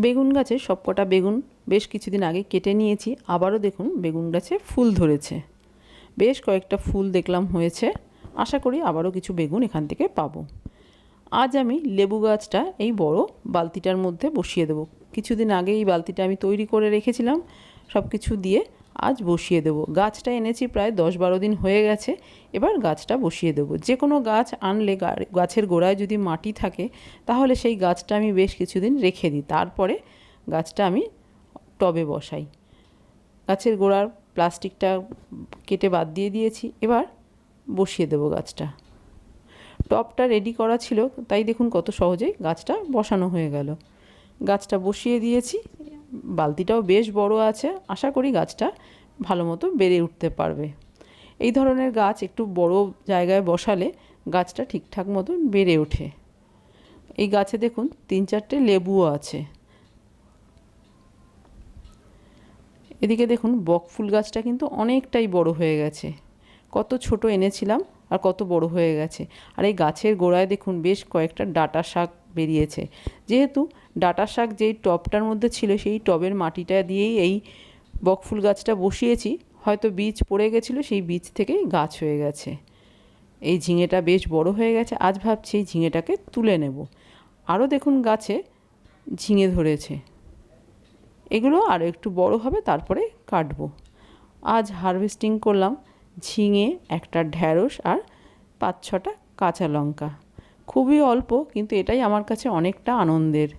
বেগুন গাছে সবকটা বেগুন বেশ কিছুদিন আগে কেটে নিয়েছি। আবারও দেখুন বেগুন গাছে ফুল ধরেছে, বেশ কয়েকটা ফুল দেখলাম হয়েছে। আশা করি আবারও কিছু বেগুন এখান থেকে পাবো। আজ আমি লেবু গাছটা এই বড় বালতিটার মধ্যে বসিয়ে দেবো। কিছুদিন আগে এই বালতিটা আমি তৈরি করে রেখেছিলাম সব কিছু দিয়ে। আজ বসিয়ে দেবো। গাছটা এনেছি প্রায় 10-12 দিন হয়ে গেছে। এবার গাছটা বসিয়ে দেবো। যে কোনো গাছ আনলে গাছের গোড়ায় যদি মাটি থাকে তাহলে সেই গাছটা আমি বেশ কিছুদিন রেখে দিই, তারপরে গাছটা আমি টবে বসাই। গাছের গোড়ার প্লাস্টিকটা কেটে বাদ দিয়ে দিয়েছি। এবার বসিয়ে দেবো গাছটা। টবটা রেডি করা ছিল, তাই দেখুন কত সহজেই গাছটা বসানো হয়ে গেল। গাছটা বসিয়ে দিয়েছি। বালতিটাও বেশ বড় আছে। আশা করি গাছটা ভালো মতো বেড়ে উঠতে পারবে। এই ধরনের গাছ একটু বড় জায়গায় বসালে গাছটা ঠিকঠাক মতো বেড়ে ওঠে। এই গাছে দেখুন 3-4টে লেবুও আছে। এদিকে দেখুন বকফুল গাছটা কিন্তু অনেকটাই বড় হয়ে গেছে। কত ছোট এনেছিলাম আর কত বড় হয়ে গেছে। আর এই গাছের গোড়ায় দেখুন বেশ কয়েকটা ডাঁটা শাক বেরিয়েছে। যেহেতু ডাঁটা শাক যেই টবটার মধ্যে ছিল সেই টবের মাটিটা দিয়েই এই বকফুল গাছটা বসিয়েছি, হয়তো বীজ পড়ে গেছিলো, সেই বীজ থেকেই গাছ হয়ে গেছে। এই ঝিঙেটা বেশ বড় হয়ে গেছে। আজ ভাবছি এই ঝিঙেটাকে তুলে নেব। আরও দেখুন গাছে ঝিঙে ধরেছে। এগুলো আরও একটু বড় হবে, তারপরে কাটবো। আজ হারভেস্টিং করলাম ঝিঙে, একটা ঢ্যাঁড়স আর 5-6টা কাঁচা লঙ্কা। খুবই অল্প, কিন্তু এটাই আমার কাছে অনেকটা আনন্দের।